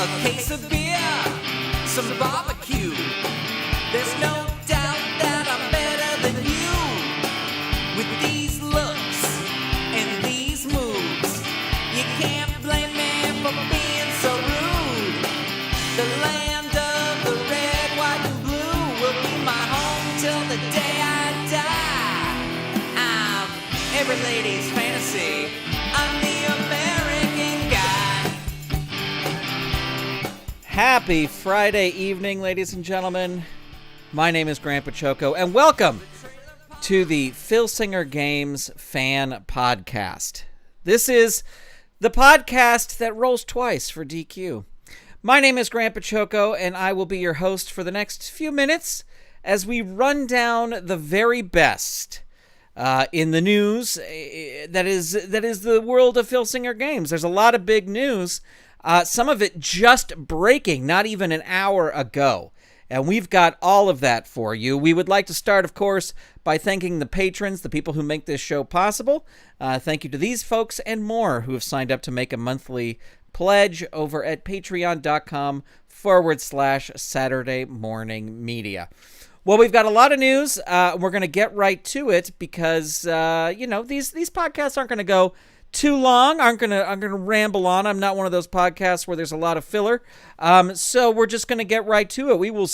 a case of beer, some barbecue. There's no doubt that I'm better than you. With these looks and these moves, you can't blame me for being so rude. The land of the red, white, and blue will be my home till the day I die. I'm every lady's fantasy. I'm the American guy. Happy Friday evening, ladies and gentlemen. My name is Grandpa Choco, and welcome to the Filsinger Games Fan Podcast. This is the podcast that rolls twice for DQ. My name is Grandpa Choco, and I will be your host for the next few minutes as we run down the very best in the news that is the world of Filsinger Games. There's a lot of big news, some of it just breaking not even an hour ago. And we've got all of that for you. We would like to start, of course, by thanking the patrons, the people who make this show possible. Thank you to these folks and more who have signed up to make a monthly pledge over at patreon.com/Saturday Morning Media. Well, we've got a lot of news. We're going to get right to it because, these podcasts aren't going to go too long. I'm gonna ramble on. I'm not one of those podcasts where there's a lot of filler. So we're just gonna get right to it. We will.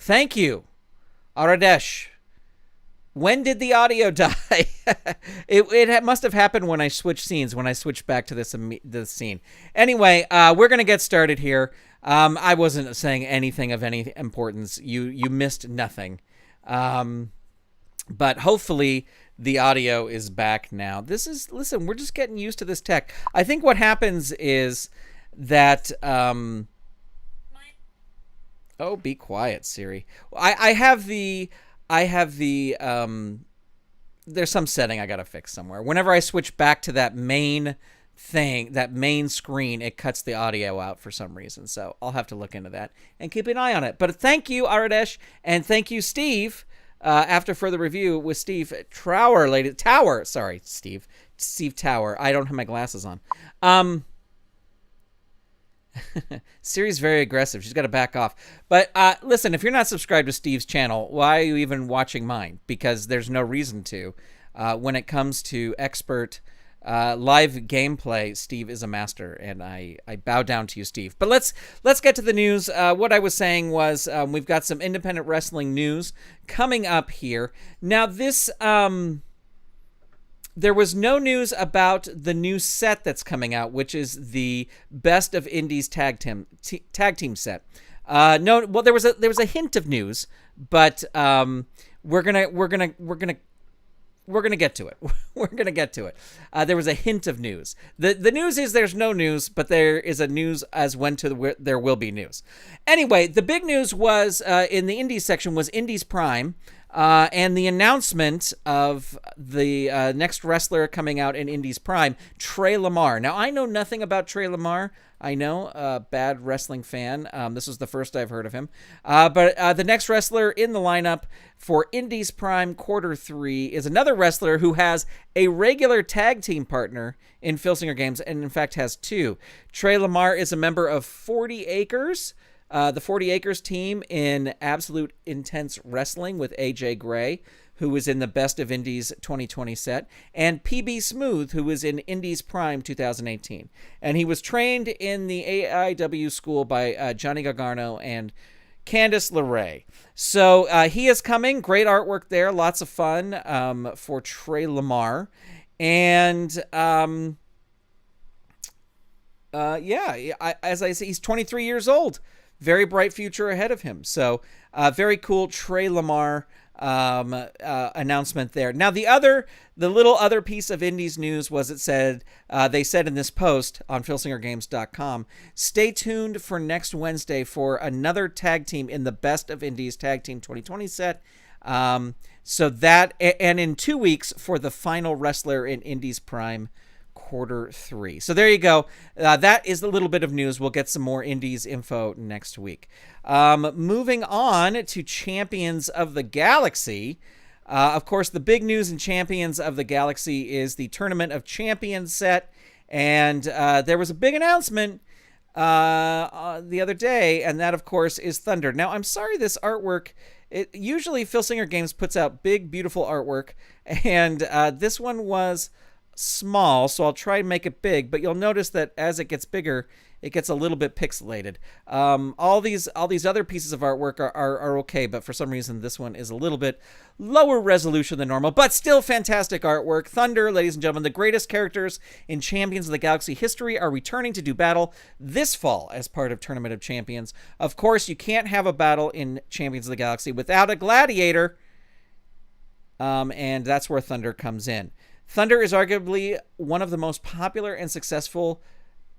Thank you, Aradesh. When did the audio die? It must have happened when I switched scenes, when I switched back to this scene. Anyway, we're going to get started here. I wasn't saying anything of any importance. You missed nothing. But hopefully the audio is back now. Listen, we're just getting used to this tech. I think what happens is that... Oh, be quiet, Siri. I have the there's some setting I gotta fix somewhere. Whenever I switch back to that main thing, that main screen, it cuts the audio out for some reason. So I'll have to look into that and keep an eye on it. But thank you, Aradesh, and thank you, Steve. After further review with Steve Tower. Steve Tower. I don't have my glasses on. Siri's very aggressive. She's got to back off. But listen, if you're not subscribed to Steve's channel, why are you even watching mine? Because there's no reason to. When it comes to expert live gameplay, Steve is a master, and I bow down to you, Steve. But let's get to the news. What I was saying was we've got some independent wrestling news coming up here. Now, this... There was no news about the new set that's coming out, which is the Best of Indies tag team set. No, well, there was a hint of news, but we're gonna get to it. We're gonna get to it. There was a hint of news. The news is there's no news, but there is a news as when there will be news. Anyway, the big news was in the Indies section was Indies Prime. And the announcement of the next wrestler coming out in Indies Prime, LaMar. Now, I know nothing about LaMar. I know, a bad wrestling fan. This was the first I've heard of him. But the next wrestler in the lineup for Indies Prime Quarter 3 is another wrestler who has a regular tag team partner in Filsinger Games, and in fact has two. LaMar is a member of 40 Acres. The 40 Acres team in Absolute Intense Wrestling with AJ Gray, who was in the Best of Indies 2020 set, and PB Smooth, who was in Indies Prime 2018. And he was trained in the AIW school by Johnny Gargano and Candice LeRae. So he is coming. Great artwork there. Lots of fun for LaMar. And as I say, he's 23 years old. Very bright future ahead of him. So very cool. LaMar announcement there. Now, the little other piece of Indies news was they said in this post on FilsingerGames.com, stay tuned for next Wednesday for another tag team in the Best of Indies Tag Team 2020 set. So that, and in 2 weeks for the final wrestler in Indies Prime Quarter 3. So there you go. That is a little bit of news. We'll get some more Indies info next week. Moving on to Champions of the Galaxy. Of course, the big news in Champions of the Galaxy is the Tournament of Champions set. And there was a big announcement the other day, and that, of course, is Thunder. Now, I'm sorry this artwork... usually Filsinger Games puts out big, beautiful artwork, and this one was small, so I'll try and make it big, but you'll notice that as it gets bigger, it gets a little bit pixelated. All these other pieces of artwork are okay, but for some reason this one is a little bit lower resolution than normal, but still fantastic artwork. Thunder, ladies and gentlemen, the greatest characters in Champions of the Galaxy history are returning to do battle this fall as part of Tournament of Champions. Of course, you can't have a battle in Champions of the Galaxy without a gladiator, and that's where Thunder comes in. Thunder is arguably one of the most popular and successful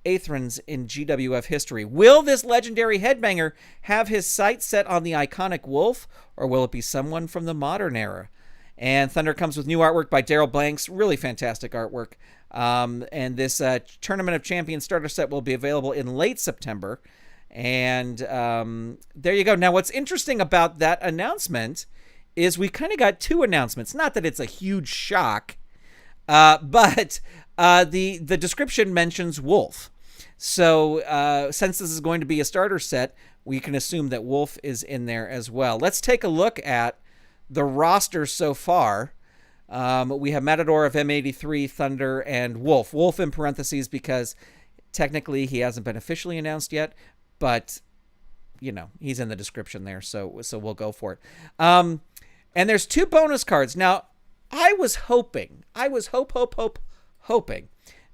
Athrons in GWF history. Will this legendary headbanger have his sights set on the iconic Wolf, or will it be someone from the modern era? And Thunder comes with new artwork by Daryl Blanks, really fantastic artwork. And this Tournament of Champions starter set will be available in late September. And there you go. Now, what's interesting about that announcement is we kind of got two announcements. Not that it's a huge shock, but the description mentions Wolf. So since this is going to be a starter set, we can assume that Wolf is in there as well. Let's take a look at the roster so far. We have Matador of M83, Thunder, and Wolf. Wolf in parentheses because technically he hasn't been officially announced yet, but he's in the description there, so we'll go for it. And there's 2 bonus cards. Now, I was hoping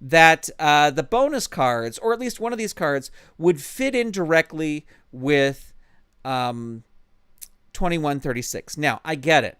that the bonus cards, or at least one of these cards, would fit in directly with 2136. Now, I get it.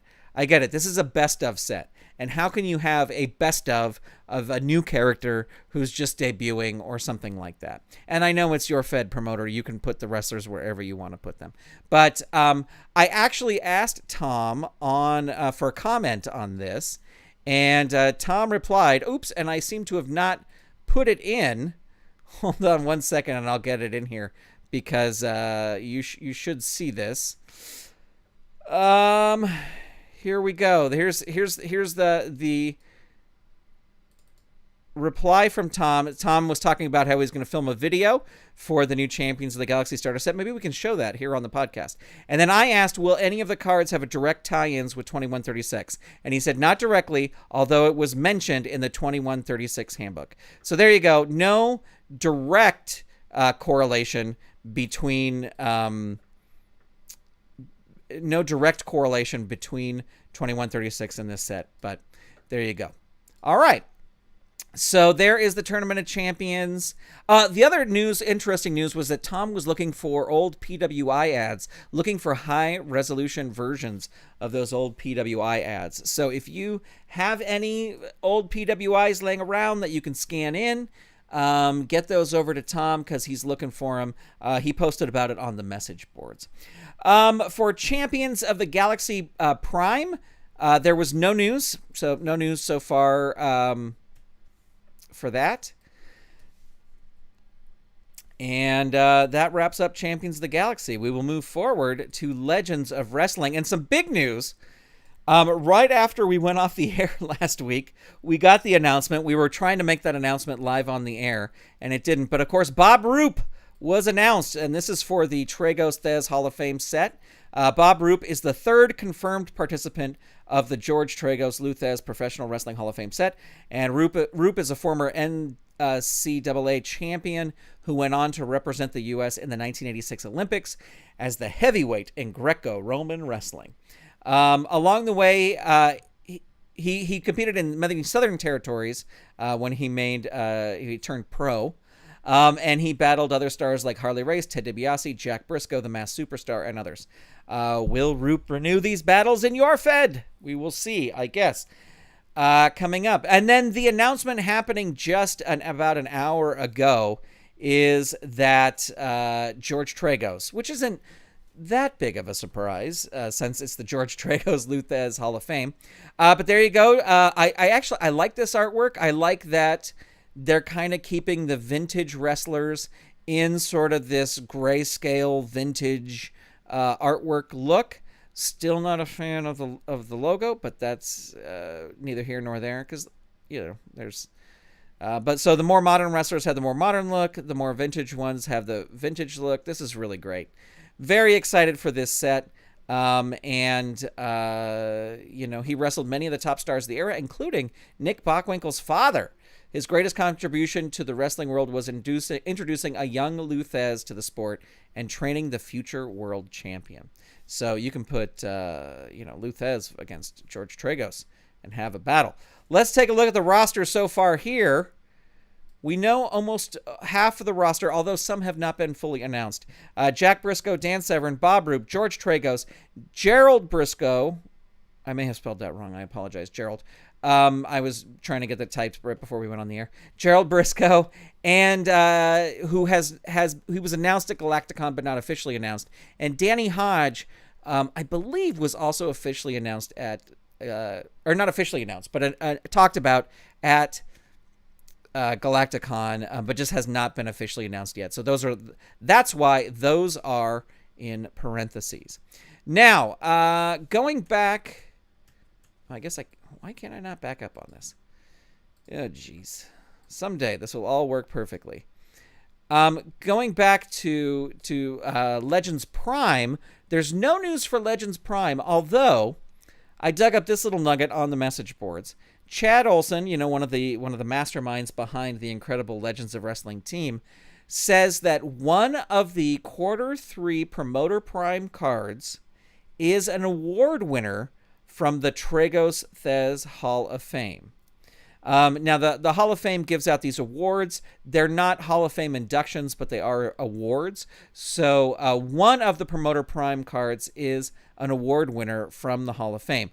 This is a best of set. And how can you have a best of a new character who's just debuting or something like that? And I know it's your Fed promoter. You can put the wrestlers wherever you want to put them. But I actually asked Tom for a comment on this. And Tom replied, oops, and I seem to have not put it in. Hold on one second and I'll get it in here because you should see this. Here we go. Here's the reply from Tom. Tom was talking about how he's going to film a video for the new Champions of the Galaxy starter set. Maybe we can show that here on the podcast. And then I asked, will any of the cards have a direct tie-ins with 2136? And he said not directly, although it was mentioned in the 2136 handbook. So there you go. No direct correlation between 2136 and this set, but there you go. All right. So there is the Tournament of Champions. The other interesting news, was that Tom was looking for old PWI ads, looking for high-resolution versions of those old PWI ads. So if you have any old PWIs laying around that you can scan in, get those over to Tom because he's looking for them. He posted about it on the message boards. For Champions of the Galaxy Prime, there was no news. So no news so far for that. And that wraps up Champions of the Galaxy. We will move forward to Legends of Wrestling. And some big news. Right after we went off the air last week, we got the announcement. We were trying to make that announcement live on the air, and it didn't. But, of course, Bob Roop was announced, and this is for the Tragos Thez Hall of Fame set. Bob Roop is the 3rd confirmed participant of the George Tragos Luthez Professional Wrestling Hall of Fame set. And Roop is a former NCAA champion who went on to represent the U.S. in the 1986 Olympics as the heavyweight in Greco-Roman wrestling. Along the way, he competed in many Southern Territories when he turned pro. And he battled other stars like Harley Race, Ted DiBiase, Jack Briscoe, the Masked Superstar, and others. Will Roop renew these battles in your Fed? We will see, I guess. Coming up. And then the announcement happening just about an hour ago is that George Tragos, which isn't that big of a surprise since it's the George Tragos Luthez Hall of Fame. But there you go. I like this artwork. I like that they're kind of keeping the vintage wrestlers in sort of this grayscale vintage artwork look. Still not a fan of the logo, but that's neither here nor there because, there's... but so the more modern wrestlers have the more modern look. The more vintage ones have the vintage look. This is really great. Very excited for this set. And he wrestled many of the top stars of the era, including Nick Bockwinkel's father. His greatest contribution to the wrestling world was introducing a young Luthez to the sport and training the future world champion. So you can put, Luthez against George Tragos and have a battle. Let's take a look at the roster so far here. We know almost half of the roster, although some have not been fully announced. Jack Briscoe, Dan Severn, Bob Roop, George Tragos, Gerald Briscoe. I may have spelled that wrong. I apologize, Gerald. I was trying to get that typed right before we went on the air. Gerald Briscoe, and who was announced at Galacticon but not officially announced. And Danny Hodge, I believe, was also officially announced at, or not officially announced, but talked about at Galacticon, but just has not been officially announced yet. So that's why those are in parentheses. Now, going back, why can't I not back up on this? Oh, geez. Someday this will all work perfectly. Going back to Legends Prime, there's no news for Legends Prime, although I dug up this little nugget on the message boards. Chad Olson, one of the masterminds behind the incredible Legends of Wrestling team, says that one of the Q3 Promoter Prime cards is an award winner from the Tragos Thez Hall of Fame. Now, the Hall of Fame gives out these awards. They're not Hall of Fame inductions, but they are awards. So one of the Promoter Prime cards is an award winner from the Hall of Fame.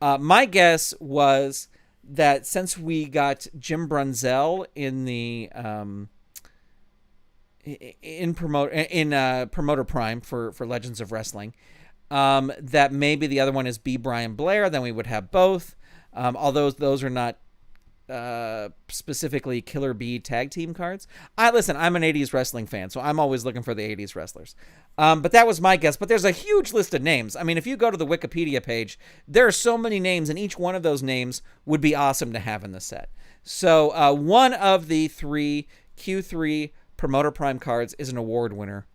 My guess was that since we got Jim Brunzell in the Promoter Prime for Legends of Wrestling, that maybe the other one is B. Brian Blair. Then we would have both. Although those are not specifically Killer Bee tag team cards. Listen, I'm an 80s wrestling fan, so I'm always looking for the 80s wrestlers. But that was my guess. But there's a huge list of names. I mean, if you go to the Wikipedia page, there are so many names, and each one of those names would be awesome to have in the set. So one of the three Q3 Promoter Prime cards is an award winner.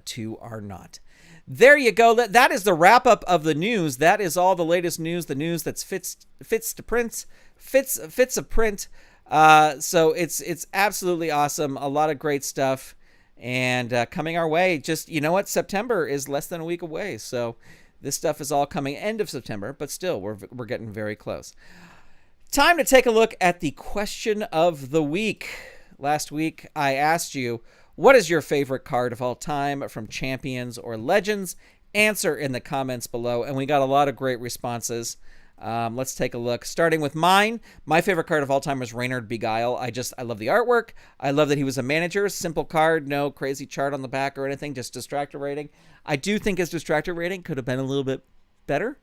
Two are not. There you go. That is the wrap up of the news. That is all the latest news. The news that's fits a print. So it's absolutely awesome. A lot of great stuff, and coming our way. Just September is less than a week away. So this stuff is all coming end of September, but still we're getting very close. Time to take a look at the question of the week. Last week I asked you, what is your favorite card of all time from Champions or Legends? Answer in the comments below. And we got a lot of great responses. Let's take a look. Starting with mine. My favorite card of all time was Reynard Beguile. I love the artwork. I love that he was a manager. Simple card. No crazy chart on the back or anything. Just distractor rating. I do think his distractor rating could have been a little bit better.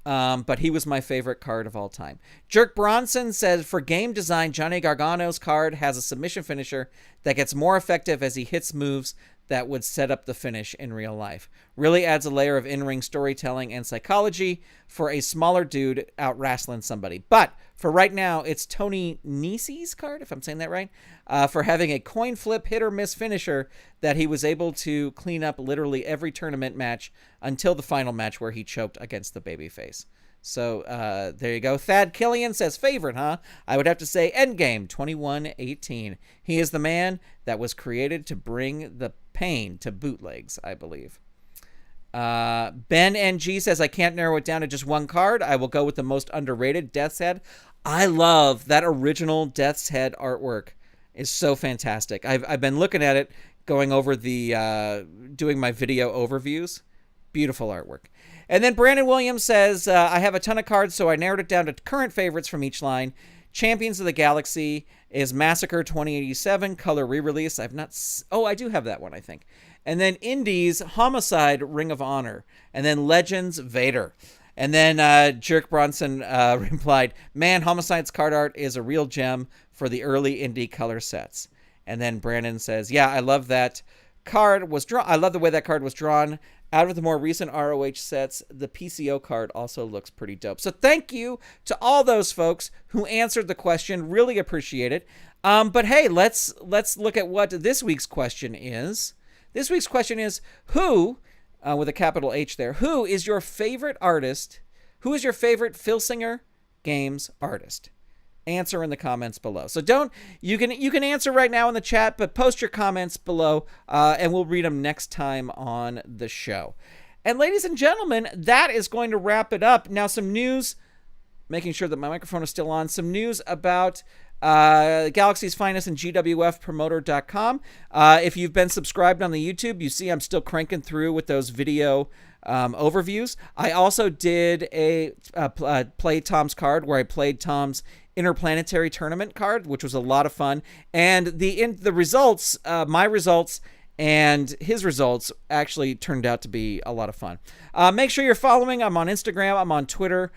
But he was my favorite card of all time. Jerk Bronson says, for game design, Johnny Gargano's card has a submission finisher that gets more effective as he hits moves that would set up the finish in real life. Really adds a layer of in-ring storytelling and psychology for a smaller dude out wrestling somebody. But for right now, it's Tony Nesi's card, if I'm saying that right, for having a coin flip hit or miss finisher that he was able to clean up literally every tournament match until the final match where he choked against the babyface. So there you go. Thad Killian says, favorite, huh? I would have to say Endgame 2118. He is the man that was created to bring the pain to bootlegs, I believe. Ben NG says, I can't narrow it down to just one card. I will go with the most underrated, Death's Head. I love that original Death's Head artwork. It's so fantastic. I've been looking at it, going over the doing my video overviews, Beautiful artwork. And then Brandon Williams says, I have a ton of cards, so I narrowed it down to current favorites from each line. Champions of the Galaxy is Massacre 2087, color re-release. I do have that one, I think. And then Indies, Homicide, Ring of Honor. And then Legends, Vader. And then Jerk Bronson replied, man, Homicide's card art is a real gem for the early indie color sets. And then Brandon says, yeah, I love that card was drawn. I love the way that card was drawn. Out of the more recent ROH sets, the PCO card also looks pretty dope. So thank you to all those folks who answered the question. Really appreciate it. But hey, let's look at what this week's question is. This week's question is, who, with a capital H there, who is your favorite artist? Who is your favorite Filsinger Games artist? Answer in the comments below. So you can answer right now in the chat, but post your comments below, and we'll read them next time on the show. And ladies and gentlemen, that is going to wrap it up. Now some news, making sure that my microphone is still on, some news about Galaxy's Finest and GWFpromoter.com. If you've been subscribed on the YouTube, you see I'm still cranking through with those video overviews. I also did a Play Tom's card where I played Tom's Interplanetary Tournament card, which was a lot of fun. And the results, my results and his results actually turned out to be a lot of fun. Make sure you're following. I'm on Instagram. I'm on Twitter.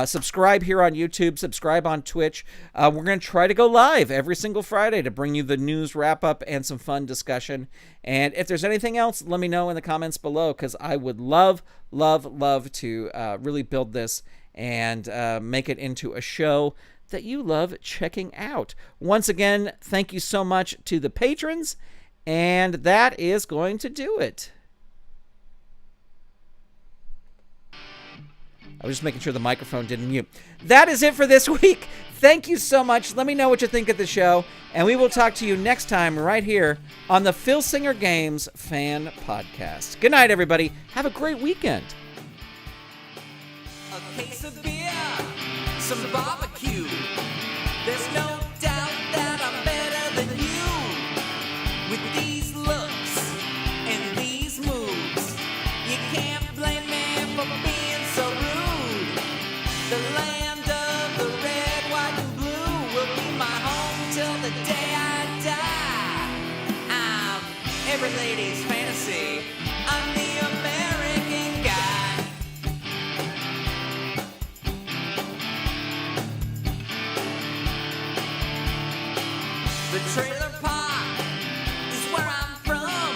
Subscribe here on YouTube. Subscribe on Twitch. We're going to try to go live every single Friday to bring you the news wrap-up and some fun discussion. And if there's anything else, let me know in the comments below, because I would love to really build this and make it into a show that you love checking out. Once again, thank you so much to the patrons, and that is going to do it. I was just making sure the microphone didn't mute. That is it for this week. Thank you so much. Let me know what you think of the show, and we will talk to you next time right here on the Filsinger Games Fan Podcast. Good night, everybody. Have a great weekend. A case of beer, some barbecue. There's no doubt that I'm better than you. With these looks and these moves, you can't blame me for being so rude. The land of the red, white, and blue will be my home till the day I die. I'm every lady's fantasy. I'm the American guy. The trailer park is where I'm from.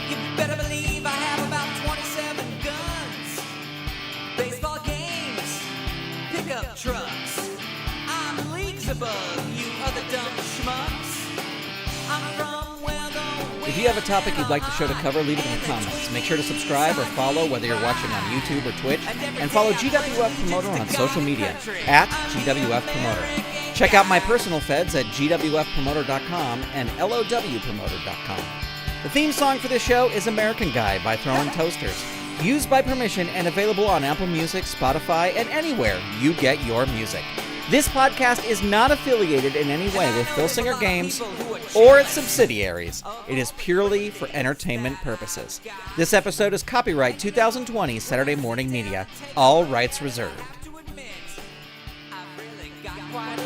You better believe I have about 27 guns. Baseball games, pickup trucks. I'm leagues above you other dumb schmucks. I'm from where the If you have a topic you'd like the show to cover, leave it in the comments. Make sure to subscribe or follow whether you're watching on YouTube or Twitch, and follow GWF Promoter on social media at GWF Promoter. Check out my personal feds at gwfpromoter.com and lowpromoter.com. The theme song for this show is American Guy by Throwing Toasters, used by permission and available on Apple Music, Spotify, and anywhere you get your music. This podcast is not affiliated in any way with Filsinger Games or its subsidiaries. It is purely for entertainment purposes. This episode is copyright 2020 Saturday Morning Media. All rights reserved. I've really got quite a